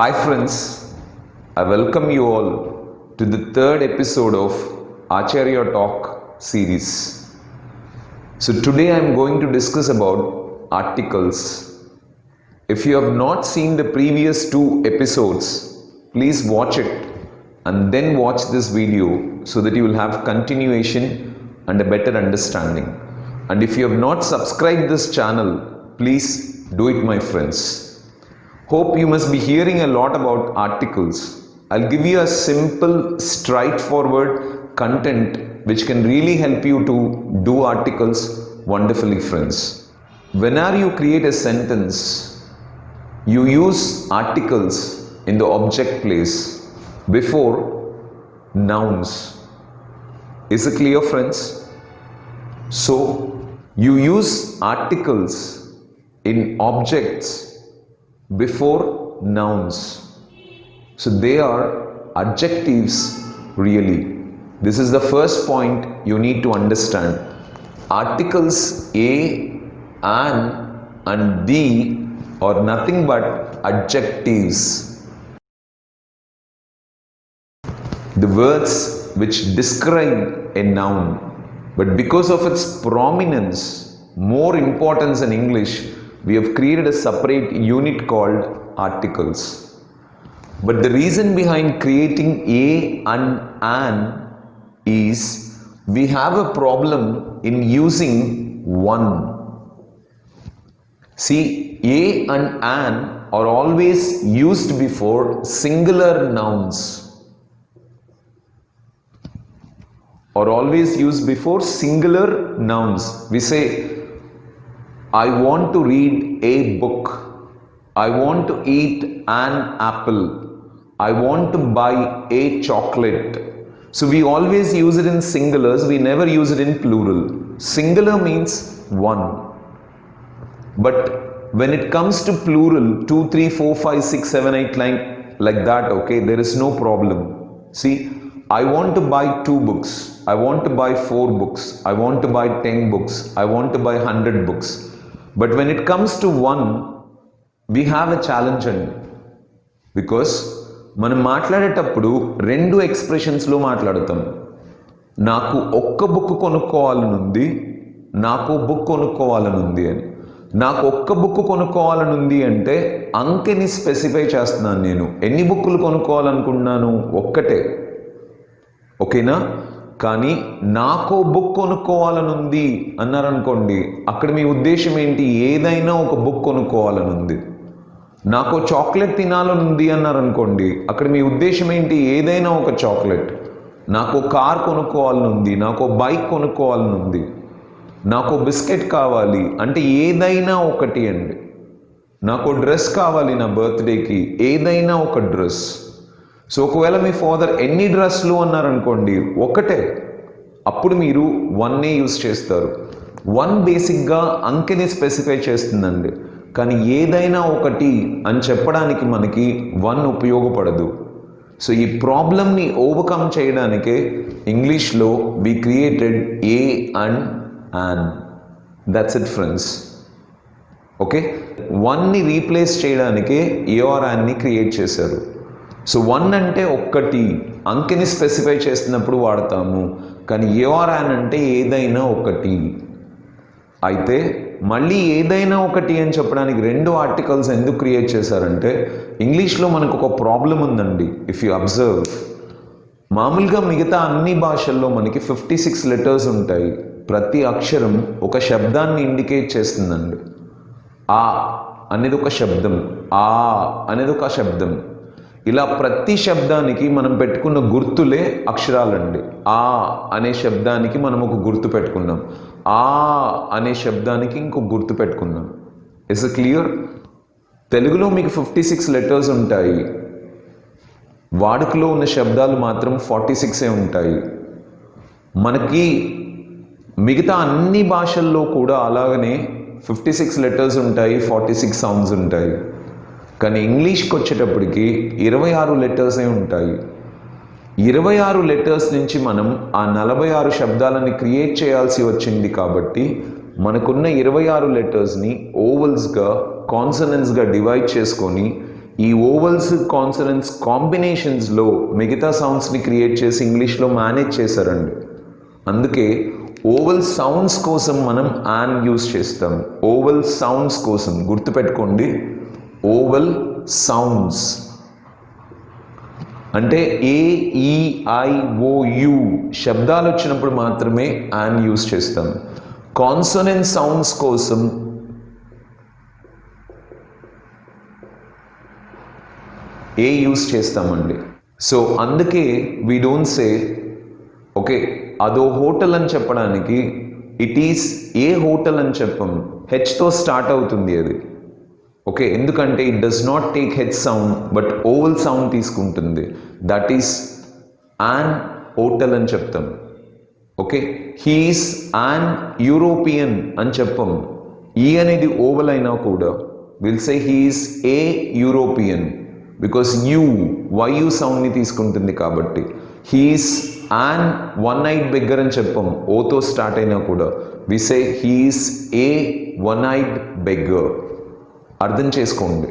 Hi friends, I welcome you all to the third episode of Acharya Talk series. So today I am going to discuss about articles. If you have not seen the previous two episodes, please watch it and then watch this video so that you will have continuation and a better understanding. And if you have not subscribed this channel, please do it, my friends. Hope you must be hearing a lot about articles. I'll give you a simple, straightforward content which can really help you to do articles wonderfully, friends. Whenever you create a sentence, you use articles in the object place before nouns. Is it clear, friends? So, you use articles in objects before nouns. So they are adjectives really. This is the first point you need to understand. Articles a, an and the are nothing but adjectives. The words which describe a noun, but because of its prominence, more importance in English, we have created a separate unit called articles. But the reason behind creating a and an is we have a problem in using one. See, a and an are always used before singular nouns. Or always used before singular nouns. We say, I want to read a book. I want to eat an apple. I want to buy a chocolate. So we always use it in singulars, we never use it in plural. Singular means one. But when it comes to plural, 2, 3, 4, 5, 6, 7, 8, 9, like that, okay, there is no problem. See, I want to buy 2 books. I want to buy 4 books. I want to buy 10 books. I want to buy 100 books. But when it comes to one, we have a challenge అండి. Because మనం మాట్లాడేటప్పుడు రెండు ఎక్స్ప్రెషన్స్లో మాట్లాడతాం. నాకు ఒక్క book కొనుక్కోవాలనుంది, నాకు book కొనుక్కోవాలనుంది అని. నాకు ఒక్క బుక్ కొనుక్కోవాలనుంది అంటే అంకెని స్పెసిఫై చేస్తున్నాను నేను. ఎన్ని బుక్కులు కొనుక్కోవాలనుకుంటున్నాను? ఒక్కటే. ఓకేనా? కానీ నాకో బుక్ కొనుక్కోవాలనుంది అన్నారనుకోండి, అక్కడ మీ ఉద్దేశం ఏంటి? ఏదైనా ఒక బుక్ కొనుక్కోవాలనుంది. నాకు చాక్లెట్ తినాలనుంది అన్నారనుకోండి, అక్కడ మీ ఉద్దేశం ఏంటి? ఏదైనా ఒక చాక్లెట్. నాకు కార్ కొనుక్కోవాలనుంది, నాకు బైక్ కొనుక్కోవాలనుంది, నాకు బిస్కెట్ కావాలి అంటే ఏదైనా ఒకటి అండి. నాకు డ్రెస్ కావాలి నా బర్త్డేకి, ఏదైనా ఒక డ్రెస్. సో ఒకవేళ మీ ఫాదర్ ఎన్ని డ్రెస్లు అన్నారనుకోండి, ఒకటే. అప్పుడు మీరు వన్నే యూజ్ చేస్తారు. వన్ బేసిక్గా అంకెని స్పెసిఫై చేస్తుందండి. కానీ ఏదైనా ఒకటి అని చెప్పడానికి మనకి వన్ ఉపయోగపడదు. సో ఈ ప్రాబ్లమ్ని ఓవర్కమ్ చేయడానికే ఇంగ్లీష్లో we created a and an. That's it friends. Okay, వన్ని రీప్లేస్ చేయడానికే ఏ ఆర్ యాన్ని క్రియేట్ చేశారు. సో వన్ అంటే ఒక్కటి, అంకెని స్పెసిఫై చేస్తున్నప్పుడు వాడతాము. కానీ ఏ ఆర్ యాన్ అంటే ఏదైనా ఒకటి. అయితే మళ్ళీ ఏదైనా ఒకటి అని చెప్పడానికి రెండు ఆర్టికల్స్ ఎందుకు క్రియేట్ చేశారంటే, ఇంగ్లీష్లో మనకు ఒక ప్రాబ్లం ఉందండి. ఇఫ్ యూ అబ్జర్వ్, మామూలుగా మిగతా అన్ని భాషల్లో మనకి 56 లెటర్స్ ఉంటాయి. ప్రతి అక్షరం ఒక శబ్దాన్ని ఇండికేట్ చేస్తుందండి. ఆ అనేది ఒక శబ్దం, ఆ అనేది ఒక శబ్దం. ఇలా ప్రతి శబ్దానికి మనం పెట్టుకున్న గుర్తులే అక్షరాలండి. ఆ అనే శబ్దానికి మనం ఒక గుర్తు పెట్టుకున్నాం, ఆ అనే శబ్దానికి ఇంకొక గుర్తు పెట్టుకున్నాం. Is it clear? తెలుగులో మీకు 56 లెటర్స్ ఉంటాయి, వాడుకలో ఉన్న శబ్దాలు మాత్రం 46 ఉంటాయి. మనకి మిగతా అన్ని భాషల్లో కూడా అలాగనే 56 లెటర్స్ ఉంటాయి, 46 సౌండ్స్ ఉంటాయి. కానీ ఇంగ్లీష్కి వచ్చేటప్పటికి 26 లెటర్సే ఉంటాయి. 26 లెటర్స్ నుంచి మనం ఆ 46 శబ్దాలని క్రియేట్ చేయాల్సి వచ్చింది. కాబట్టి మనకున్న 26 లెటర్స్ని ఓవల్స్గా, కాన్సనెంట్స్గా డివైడ్ చేసుకొని ఈ ఓవల్స్ కాన్సనెంట్స్ కాంబినేషన్స్లో మిగతా సౌండ్స్ని క్రియేట్ చేసి ఇంగ్లీష్లో మేనేజ్ చేశారండి. అందుకే ఓవల్ సౌండ్స్ కోసం మనం యాన్ యూస్ చేస్తాం. ఓవల్ సౌండ్స్ కోసం గుర్తుపెట్టుకోండి, ఓవల్ సౌండ్స్ అంటే AEIOU శబ్దాలు వచ్చినప్పుడు మాత్రమే యాన్ యూస్ చేస్తాం. కాన్సనెంట్ సౌండ్స్ కోసం ఏ యూస్ చేస్తామండి. సో అందుకే వీ డోంట్ సే ఓకే అదో హోటల్ అని చెప్పడానికి ఇట్ ఈస్ ఏ హోటల్ అని చెప్పం, హెచ్తో స్టార్ట్ అవుతుంది అది. ఓకే, ఎందుకంటే it does not take H sound but vowel sound తీసుకుంటుంది. దట్ ఈస్ యాన్ హోటల్ అని చెప్తాం. ఓకే, హీఈస్ యాన్ యూరోపియన్ అని చెప్పం. ఈ అనేది ఓవల్ అయినా కూడా will say he is a European because YU సౌండ్ని తీసుకుంటుంది కాబట్టి. He is an one eyed beggar అని చెప్పం, ఓతో స్టార్ట్ అయినా కూడా we say he is a one eyed beggar. అర్థం చేసుకోండి.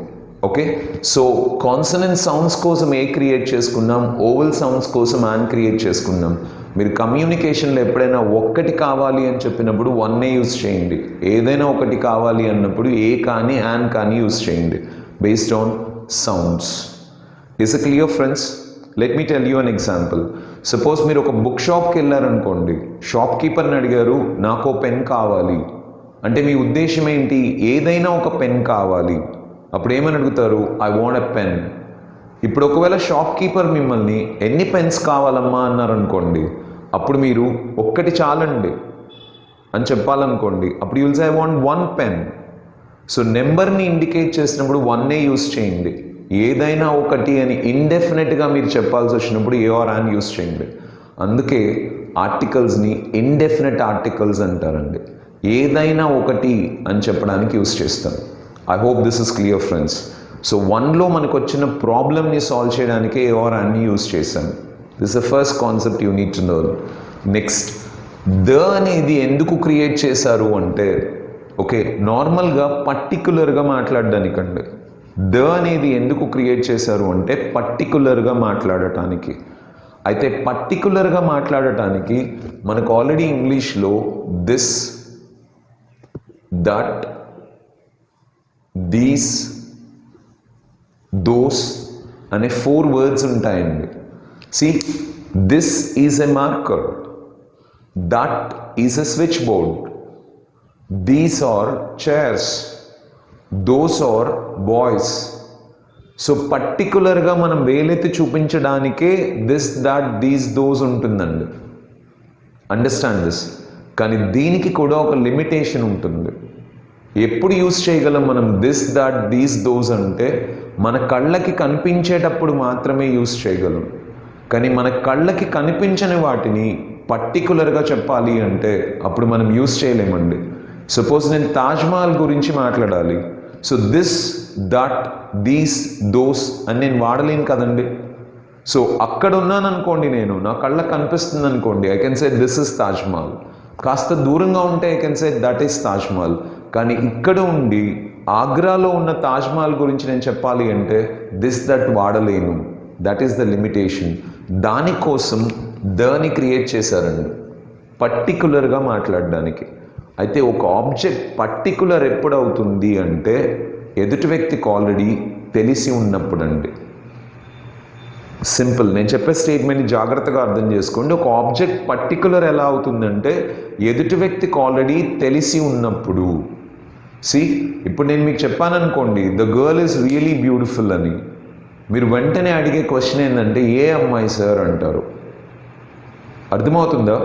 ఓకే, సో కాన్సనెంట్ సౌండ్స్ కోసం ఏ క్రియేట్ చేసుకున్నాం, ఓవల్ సౌండ్స్ కోసం యాన్ క్రియేట్ చేసుకున్నాం. మీరు కమ్యూనికేషన్లో ఎప్పుడైనా ఒక్కటి కావాలి అని చెప్పినప్పుడు వన్నే యూస్ చేయండి. ఏదైనా ఒకటి కావాలి అన్నప్పుడు ఏ కానీ యాన్ కానీ యూస్ చేయండి based on sounds. Is it clear friends? Let me tell you an example. Suppose మీరు ఒక బుక్ షాప్కి వెళ్ళారనుకోండి, షాప్ కీపర్ని అడిగారు నాకు పెన్ కావాలి అంటే మీ ఉద్దేశం ఏంటి? ఏదైనా ఒక పెన్ కావాలి. అప్పుడు ఏమని అడుగుతారు? I want a pen. ఇప్పుడు ఒకవేళ షాప్ కీపర్ మిమ్మల్ని ఎన్ని పెన్స్ కావాలమ్మా అన్నారనుకోండి, అప్పుడు మీరు ఒక్కటి చాలండి అని చెప్పాలనుకోండి, అప్పుడు you'll say I want one pen. So నెంబర్ని ఇండికేట్ చేసినప్పుడు వన్నే యూస్ చేయండి. ఏదైనా ఒకటి అని ఇండెఫినెట్గా మీరు చెప్పాల్సి వచ్చినప్పుడు ఏ ఆర్ యాన్ యూస్ చేయండి. అందుకే ఆర్టికల్స్ని ఇండెఫినెట్ ఆర్టికల్స్ అంటారండి. ఏదైనా ఒకటి అని చెప్పడానికి యూస్ చేస్తాం. I hope this is clear friends. So వన్లో మనకు వచ్చిన ప్రాబ్లమ్ని సాల్వ్ చేయడానికి ఏ ఆర్ యాన్ని యూస్ చేశాం. This the first concept you need to know. Next, the అనేది ఎందుకు క్రియేట్ చేశారు అంటే, ఓకే నార్మల్గా పర్టికులర్గా మాట్లాడడానికండి. ద అనేది ఎందుకు క్రియేట్ చేశారు అంటే పర్టికులర్గా మాట్లాడటానికి. అయితే పర్టికులర్గా మాట్లాడటానికి మనకు ఆల్రెడీ ఇంగ్లీష్లో దిస్, దట్, దీస్, దోస్ అనే 4 వర్డ్స్ ఉంటాయండి. See, this is a marker, that is a switch board, these are chairs, those are boys. So పర్టికులర్గా మనం వేలెత్తి చూపించడానికే దిస్, దట్, దీస్, దోస్ ఉంటుందండి. Understand this. కానీ దీనికి కూడా ఒక లిమిటేషన్ ఉంటుంది. ఎప్పుడు యూస్ చేయగలం మనం దిస్, దట్, దీస్, దోస్ అంటే మన కళ్ళకి కనిపించేటప్పుడు మాత్రమే యూస్ చేయగలం. కానీ మన కళ్ళకి కనిపించని వాటిని పర్టికులర్గా చెప్పాలి అంటే అప్పుడు మనం యూస్ చేయలేమండి. సపోజ్ నేను తాజ్మహల్ గురించి మాట్లాడాలి, so this, that, these, those అని నేను వాడలేను కదండి. సో అక్కడ ఉన్నాను అనుకోండి, నేను నా కళ్ళకి కనిపిస్తుంది అనుకోండి, I can say this is Taj Mahal. కాస్త దూరంగా ఉంటే I can say that is Taj Mahal. కానీ ఇక్కడ ఉండి ఆగ్రాలో ఉన్న తాజ్మహల్ గురించి నేను చెప్పాలి అంటే దిస్, దట్ వాడలేను. That is the limitation. దానికోసం దాన్ని క్రియేట్ చేశారండి, పర్టికులర్గా మాట్లాడడానికి. అయితే ఒక ఆబ్జెక్ట్ పర్టికులర్ ఎప్పుడు అవుతుంది అంటే ఎదుటి వ్యక్తికి ఆల్రెడీ తెలిసి ఉన్నప్పుడు అండి. సింపుల్, నేను చెప్పే స్టేట్మెంట్ని జాగ్రత్తగా అర్థం చేసుకోండి. ఒక ఆబ్జెక్ట్ పర్టికులర్ ఎలా అవుతుందంటే ఎదుటి వ్యక్తికి ఆల్రెడీ తెలిసి ఉన్నప్పుడు. సి, ఇప్పుడు నేను మీకు చెప్పాను అనుకోండి, the girl is really beautiful అని, మీరు వెంటనే అడిగే క్వశ్చన్ ఏంటంటే ఏ అమ్మాయి సార్ అంటారు. అర్థమవుతుందా?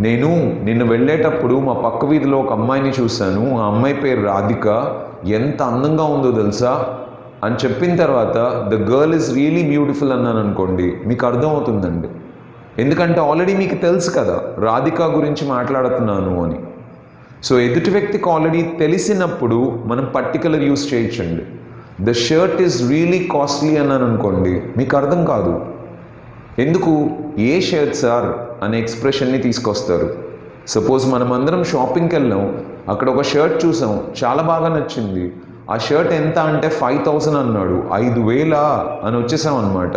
నేను నిన్న వెళ్ళేటప్పుడు మా పక్క వీధిలో ఒక అమ్మాయిని చూశాను, ఆ అమ్మాయి పేరు రాధిక, ఎంత అందంగా ఉందో తెలుసా అని చెప్పిన తర్వాత the girl is really beautiful అన్నాను అనుకోండి, మీకు అర్థమవుతుందండి. ఎందుకంటే ఆల్రెడీ మీకు తెలుసు కదా రాధిక గురించి మాట్లాడుతున్నాను అని. సో ఎదుటి వ్యక్తికి ఆల్రెడీ తెలిసినప్పుడు మనం పర్టికులర్ యూస్ చేయొచ్చండి. The shirt is really costly అన్నాను అనుకోండి, మీకు అర్థం కాదు. ఎందుకు? ఏ షర్ట్ సార్ అనే ఎక్స్ప్రెషన్ని తీసుకొస్తారు. సపోజ్ మనం అందరం షాపింగ్కి వెళ్ళాం, అక్కడ ఒక షర్ట్ చూసాం, చాలా బాగా నచ్చింది. ఆ షర్ట్ ఎంత అంటే 5,000 అన్నాడు. 5,000 అని వచ్చేసాం అనమాట.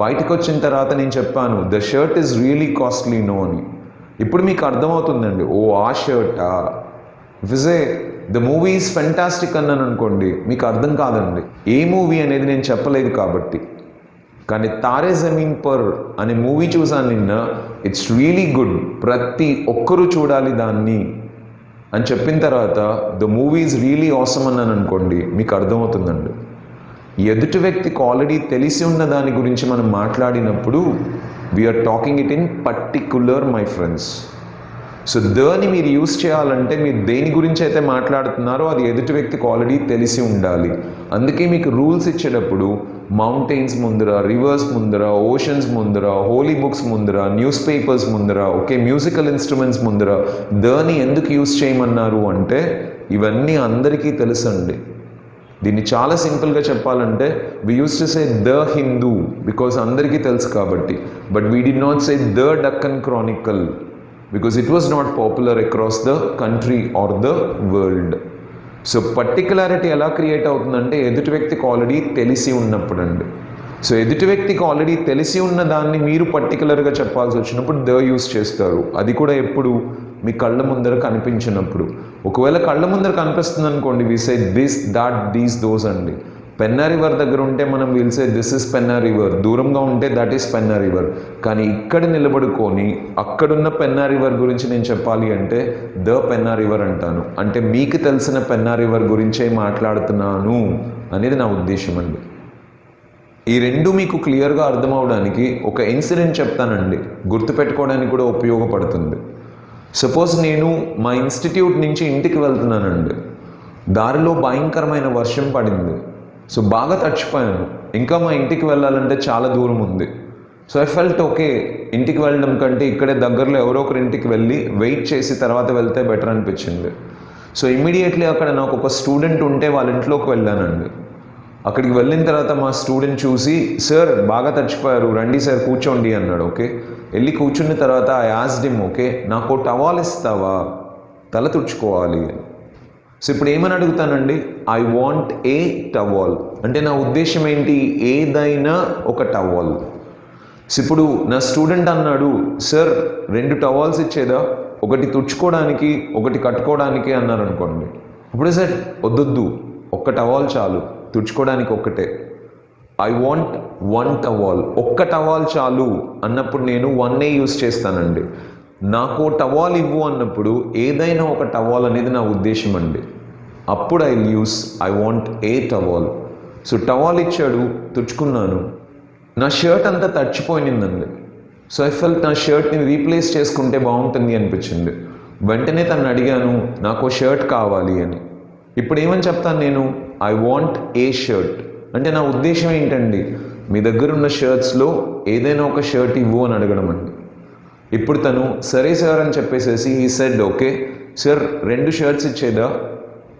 బయటకు వచ్చిన తర్వాత నేను చెప్పాను the shirt is really costly no అని. ఇప్పుడు మీకు అర్థమవుతుందండి, ఓ ఆ షర్టా, విజే ద మూవీ ఈజ్ ఫెంటాస్టిక్ అన్నాను అనుకోండి, మీకు అర్థం కాదండి ఏ మూవీ అనేది నేను చెప్పలేదు కాబట్టి. కానీ తారే జమీన్ పర్ అనే మూవీ చూసాను నిన్న, ఇట్స్ రియలీ గుడ్, ప్రతి ఒక్కరూ చూడాలి దాన్ని అని చెప్పిన తర్వాత the movie is really awesome అన్నాను అనుకోండి, మీకు అర్థమవుతుందండి. ఎదుటి వ్యక్తికి ఆల్రెడీ తెలిసి ఉన్న దాని గురించి మనం మాట్లాడినప్పుడు we are talking it in particular my friends. So దాన్ని మీరు యూస్ చేయాలంటే మీరు దేని గురించి అయితే మాట్లాడుతున్నారో అది ఎదుటి వ్యక్తికి ఆల్రెడీ తెలిసి ఉండాలి. అందుకే మీకు రూల్స్ ఇచ్చేటప్పుడు మౌంటైన్స్ ముందర, రివర్స్ ముందర, ఓషన్స్ ముందర, హోలీ బుక్స్ ముందర, న్యూస్ పేపర్స్ ముందర, ఓకే మ్యూజికల్ ఇన్స్ట్రుమెంట్స్ ముందర దాన్ని ఎందుకు యూస్ చేయమన్నారు అంటే ఇవన్నీ అందరికీ తెలుసండి. దీన్ని చాలా సింపుల్గా చెప్పాలంటే we use to say the Hindu because అందరికీ తెలుసు కాబట్టి, but we did not say the Deccan Chronicle because it was not popular across the country or the world. So particularity ఎలా క్రియేట్ అవుతుందంటే ఎదుటి వ్యక్తికి ఆల్రెడీ తెలిసి ఉన్నప్పుడు అండి. సో ఎదుటి వ్యక్తికి ఆల్రెడీ తెలిసి ఉన్న దాన్ని మీరు పర్టికులర్గా చెప్పాల్సి వచ్చినప్పుడు ద యూస్ చేస్తారు. అది కూడా ఎప్పుడు మీ కళ్ళ ముందర కనిపించినప్పుడు. ఒకవేళ కళ్ళ ముందర కనిపిస్తుంది అనుకోండి we say this, that, these, those అండి. పెన్నా రివర్ దగ్గర ఉంటే మనం we'll say this is Penna river, దూరంగా ఉంటే దట్ ఈస్ పెన్నా రివర్. కానీ ఇక్కడ నిలబడుకొని అక్కడున్న పెన్నా రివర్ గురించి నేను చెప్పాలి అంటే ద పెన్నా రివర్ అంటాను. అంటే మీకు తెలిసిన పెన్నా రివర్ గురించే మాట్లాడుతున్నాను అనేది నా ఉద్దేశం అండి. ఈ రెండు మీకు క్లియర్గా అర్థం అవడానికి ఒక ఇన్సిడెంట్ చెప్తానండి, గుర్తుపెట్టుకోవడానికి కూడా ఉపయోగపడుతుంది. సపోజ్ నేను మా ఇన్స్టిట్యూట్ నుంచి ఇంటికి వెళ్తున్నానండి. దారిలో భయంకరమైన వర్షం పడింది. సో బాగా తడిచిపోయాను. ఇంకా మా ఇంటికి వెళ్ళాలంటే చాలా దూరం ఉంది. సో ఐ ఫెల్ట్ ఓకే, ఇంటికి వెళ్ళడం కంటే ఇక్కడే దగ్గరలో ఎవరో ఒకరి ఇంటికి వెళ్ళి వెయిట్ చేసి తర్వాత వెళ్తే బెటర్ అనిపించింది. సో ఇమ్మీడియట్లీ అక్కడ నాకు ఒక స్టూడెంట్ ఉంటే వాళ్ళ ఇంట్లోకి వెళ్ళానండి. అక్కడికి వెళ్ళిన తర్వాత మా స్టూడెంట్ చూసి సార్ బాగా తడిచిపోయారు, రండి సార్ కూర్చోండి అన్నాడు. ఓకే, వెళ్ళి కూర్చున్న తర్వాత ఐ ఆస్క్డ్ హిమ్ ఓకే నాకు టవాల్ ఇస్తావా, తల తుడుచుకోవాలి. సో ఇప్పుడు ఏమని అడుగుతానండి, ఐ వాంట్ ఏ టవాల్ అంటే నా ఉద్దేశం ఏంటి, ఏదైనా ఒక టవాల్. సో ఇప్పుడు నా స్టూడెంట్ అన్నాడు సార్ 2 టవాల్స్ ఇచ్చేదా, ఒకటి తుడుచుకోవడానికి ఒకటి కట్టుకోవడానికి అన్నారు అనుకోండి. ఇప్పుడు సార్ వద్దొద్దు, ఒక్క టవాల్ చాలు, తుడుచుకోవడానికి ఒక్కటే. ఐ వాంట్ 1 టవాల్, ఒక్క టవాల్ చాలు అన్నప్పుడు నేను 1 యూస్ చేస్తానండి. నాకు టవాల్ ఇవ్వు అన్నప్పుడు ఏదైనా ఒక టవాల్ అనేది నా ఉద్దేశం అండి. అప్పుడు I use I want a towel. So towel ఇచ్చాడు, తుడుచుకున్నాను. నా షర్ట్ అంతా తడిచిపోయిందండి. సో ఐ ఫెల్ట్ నా షర్ట్ని రీప్లేస్ చేసుకుంటే బాగుంటుంది అనిపించింది. వెంటనే తను అడిగాను నాకు షర్ట్ కావాలి అని. ఇప్పుడు ఏమని చెప్తాను నేను, ఐ వాంట్ ఏ షర్ట్ అంటే నా ఉద్దేశం ఏంటండి, మీ దగ్గర ఉన్న షర్ట్స్లో ఏదైనా ఒక షర్ట్ ఇవ్వు అని అడగడం అండి. ఇప్పుడు తను సరే సార్ అని చెప్పేసేసి ఈ సెడ్ ఓకే సార్ 2 షర్ట్స్ ఇచ్చేదా,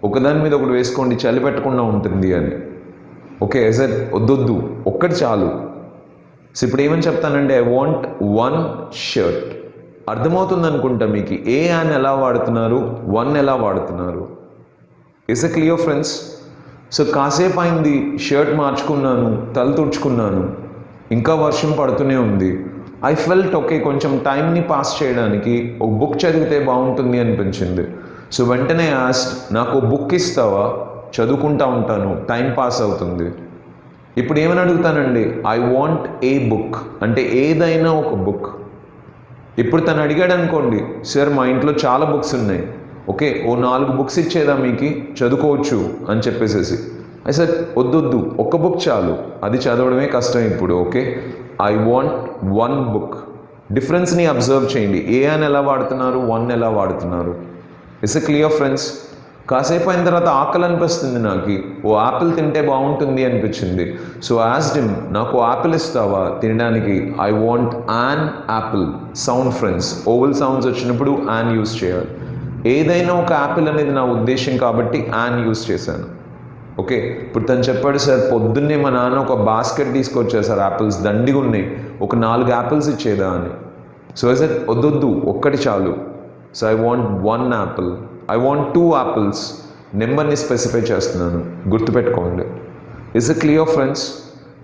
ఒకదాని మీద ఒకటి వేసుకోండి చలి పెట్టకుండా ఉంటుంది అని. ఓకే సార్ వద్దొద్దు, ఒక్కటి చాలు. సో ఇప్పుడు ఏమని చెప్తానంటే ఐ వాంట్ 1 షర్ట్. అర్థమవుతుంది అనుకుంటా మీకు ఏ అని ఎలా వాడుతున్నారు, 1 ఎలా వాడుతున్నారు. Is a clear friends. So కాసేపు అయింది, షర్ట్ మార్చుకున్నాను, తల తుడుచుకున్నాను, ఇంకా వర్షం పడుతూనే ఉంది. ఐ ఫెల్ట్ ఓకే కొంచెం టైంని పాస్ చేయడానికి ఒక బుక్ చదివితే బాగుంటుంది అనిపించింది. సో వెంటనే ఆస్ట్ నాకు బుక్ ఇస్తావా, చదువుకుంటా ఉంటాను, టైం పాస్ అవుతుంది. ఇప్పుడు ఏమని అడుగుతానండి, ఐ వాంట్ ఏ బుక్ అంటే ఏదైనా ఒక బుక్. ఇప్పుడు తను అడిగాడు అనుకోండి సార్ మా ఇంట్లో చాలా బుక్స్ ఉన్నాయి, ఓకే ఓ 4 బుక్స్ ఇచ్చేదా మీకు, చదువుకోవచ్చు అని చెప్పేసేసి. ఐ సార్ వద్దొద్దు, ఒక్క బుక్ చాలు, అది చదవడమే కష్టం ఇప్పుడు. Okay I want 1 book. డిఫరెన్స్ని అబ్జర్వ్ చేయండి, ఏ అని ఎలా వాడుతున్నారు, 1 ఎలా వాడుతున్నారు. It's a clear friends. కాసేపు అయిన తర్వాత ఆకలి అనిపిస్తుంది, నాకు ఓ యాపిల్ తింటే బాగుంటుంది అనిపించింది. సో ఆస్క్డ్ హిమ్ నాకు యాపిల్ ఇస్తావా తినడానికి. I want an Apple. Sound friends, oval sounds వచ్చినప్పుడు యాన్ యూస్ చేయాలి. ఏదైనా ఒక యాపిల్ అనేది నా ఉద్దేశం కాబట్టి యాన్ యూస్ చేశాను. ఓకే ఇప్పుడు తను చెప్పాడు సార్ పొద్దున్నే మా నాన్న ఒక బాస్కెట్ తీసుకొచ్చారు సార్, యాపిల్స్ దండిగా ఉన్నాయి, ఒక 4 యాపిల్స్ ఇచ్చేదా అని. సో సార్ వద్దొద్దు, ఒక్కటి చాలు. So I want 1 Apple. I want 2 apples. నెంబర్ని స్పెసిఫై చేస్తున్నాను, గుర్తుపెట్టుకోండి. Is it clear friends?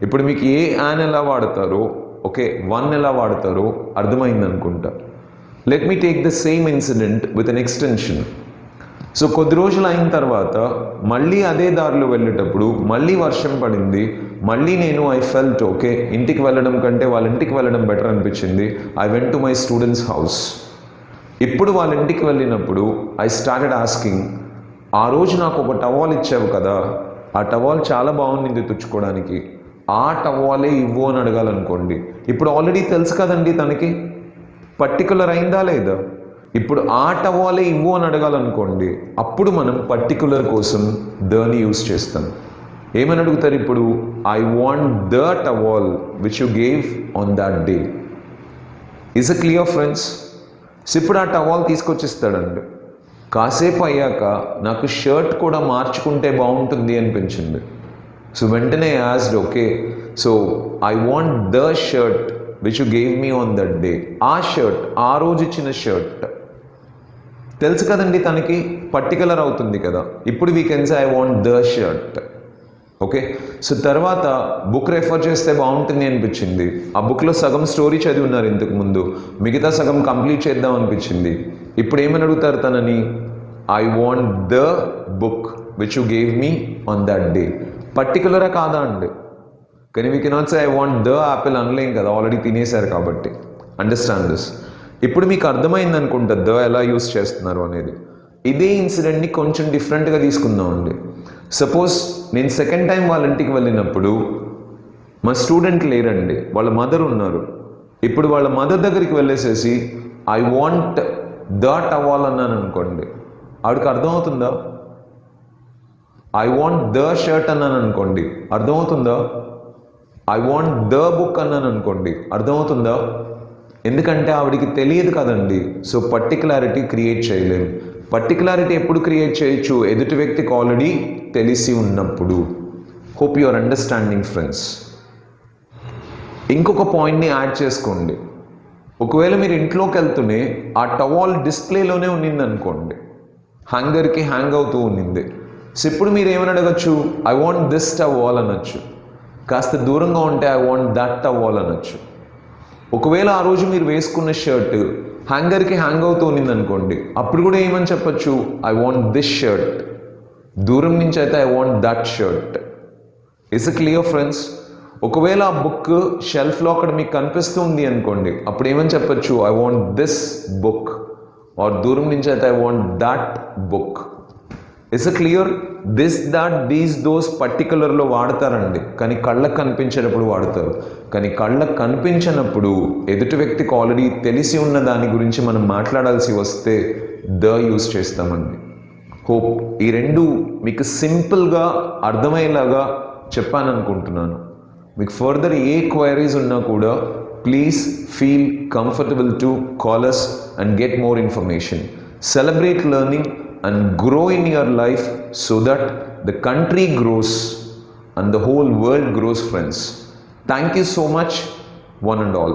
ఇప్పుడు మీకు ఏ యాన్ ఎలా వాడతారో, ఓకే, 1 ఎలా వాడతారో అర్థమైంది అనుకుంటా. Let me take the same incident with an extension. So కొద్ది రోజులు అయిన తర్వాత మళ్ళీ అదే దారిలో వెళ్ళేటప్పుడు మళ్ళీ వర్షం పడింది. మళ్ళీ నేను ఐ ఫెల్ట్ ఓకే, ఇంటికి వెళ్ళడం కంటే వాళ్ళ ఇంటికి వెళ్ళడం బెటర్ అనిపించింది. I went to my students house. ఇప్పుడు వాళ్ళ ఇంటికి వెళ్ళినప్పుడు ఐ స్టార్టెడ్ ఆస్కింగ్, ఆ రోజు నాకు ఒక టవాల్ ఇచ్చావు కదా, ఆ టవాల్ చాలా బాగుంది తుచ్చుకోవడానికి, ఆ టవాలే ఇవ్వు అని అడగాలనుకోండి. ఇప్పుడు ఆల్రెడీ తెలుసు కదండి తనకి, పర్టికులర్ అయిందా లేదా? ఇప్పుడు ఆ టవాలే ఇవ్వు అని అడగాలనుకోండి, అప్పుడు మనం పర్టికులర్ కోసం దని యూజ్ చేస్తాం. ఏమని అడుగుతారు ఇప్పుడు? I want the towel which you gave on that day. Is it clear friends? So ఇప్పుడు ఆ టవాల్ తీసుకొచ్చిస్తాడండి. కాసేపు అయ్యాక నాకు షర్ట్ కూడా మార్చుకుంటే బాగుంటుంది అనిపించింది. సో వెంటనే యాజ్డ్ okay, so I want the shirt which you gave me on that day. ఆ షర్ట్, ఆ రోజు ఇచ్చిన షర్ట్ తెలుసు కదండి తనకి, పర్టికులర్ అవుతుంది కదా. ఇప్పుడు we can say I want the shirt. Okay, so తర్వాత బుక్ రెఫర్ చేస్తే బాగుంటుంది అనిపించింది. ఆ బుక్లో సగం స్టోరీ చదివి ఉన్నారు ఇంతకు ముందు, మిగతా సగం కంప్లీట్ చేద్దాం అనిపించింది. ఇప్పుడు ఏమని అడుగుతారు తనని? I want the book which you gave me on that day. పర్టికులరా కాదా అండి? కానీ we cannot say I want the apple అనలేం కదా, ఆల్రెడీ తినేశారు కాబట్టి. Understand this. ఇప్పుడు మీకు అర్థమైంది అనుకుంటా ద ఎలా యూస్ చేస్తున్నారు అనేది. ఇదే ఇన్సిడెంట్ని కొంచెం డిఫరెంట్గా తీసుకుందామండి. సపోజ్ నేను సెకండ్ టైం వాళ్ళ ఇంటికి వెళ్ళినప్పుడు మా స్టూడెంట్ లేరండి, వాళ్ళ మదర్ ఉన్నారు. ఇప్పుడు వాళ్ళ మదర్ దగ్గరికి వెళ్ళేసేసి ఐ వాంట్ ద టవాల్ అన్నాను అనుకోండి, ఆవిడకి అర్థమవుతుందా? ఐ వాంట్ ద షర్ట్ అన్నాను అనుకోండి, అర్థమవుతుందా? ఐ వాంట్ ద బుక్ అన్నాను అనుకోండి, అర్థమవుతుందా? ఎందుకంటే ఆవిడికి తెలియదు కదండి. సో పర్టికులారిటీ క్రియేట్ చేయలేము. పర్టికులారిటీ ఎప్పుడు క్రియేట్ చేయొచ్చు? ఎదుటి వ్యక్తికి ఆల్రెడీ తెలిసి ఉన్నప్పుడు. Hope you are understanding friends. ఇంకొక పాయింట్ని యాడ్ చేసుకోండి. ఒకవేళ మీరు ఇంట్లోకి వెళ్తూనే ఆ టవాల్ డిస్ప్లేలోనే ఉన్నింది అనుకోండి, హ్యాంగర్కి హ్యాంగ్ అవుతూ ఉన్నింది. సో ఇప్పుడు మీరు ఏమని అడగచ్చు? ఐ వాంట్ దిస్ టవాల్ అనొచ్చు. కాస్త దూరంగా ఉంటే ఐ వాంట్ దట్ టవాల్ అనొచ్చు. ఒకవేళ ఆ రోజు మీరు వేసుకున్న షర్ట్ హ్యాంగర్కి హ్యాంగ్ అవుతూ ఉన్నింది అనుకోండి, అప్పుడు కూడా ఏమని చెప్పచ్చు? I want this shirt. దూరం నుంచి అయితే I want that shirt. Is it clear friends? ఒకవేళ ఆ బుక్ షెల్ఫ్లో అక్కడ మీకు కనిపిస్తుంది అనుకోండి, అప్పుడు ఏమని చెప్పచ్చు? I want this book. Or దూరం నుంచి అయితే I want that book. Is it clear? This, that, these, those పర్టికులర్లో వాడతారండి, కానీ కళ్ళకు కనిపించేటప్పుడు వాడతారు. కానీ కళ్ళకు కనిపించినప్పుడు ఎదుటి వ్యక్తికి ఆల్రెడీ తెలిసి ఉన్న దాని గురించి మనం మాట్లాడాల్సి వస్తే ద యూస్ చేస్తామండి. హోప్ ఈ రెండు మీకు సింపుల్గా అర్థమయ్యేలాగా చెప్పాను అనుకుంటున్నాను. మీకు ఫర్దర్ ఏ క్వైరీస్ ఉన్నా కూడా please feel comfortable to call us and get more information. Celebrate learning and grow in your life so that the country grows and the whole world grows, friends. Thank you so much, one and all.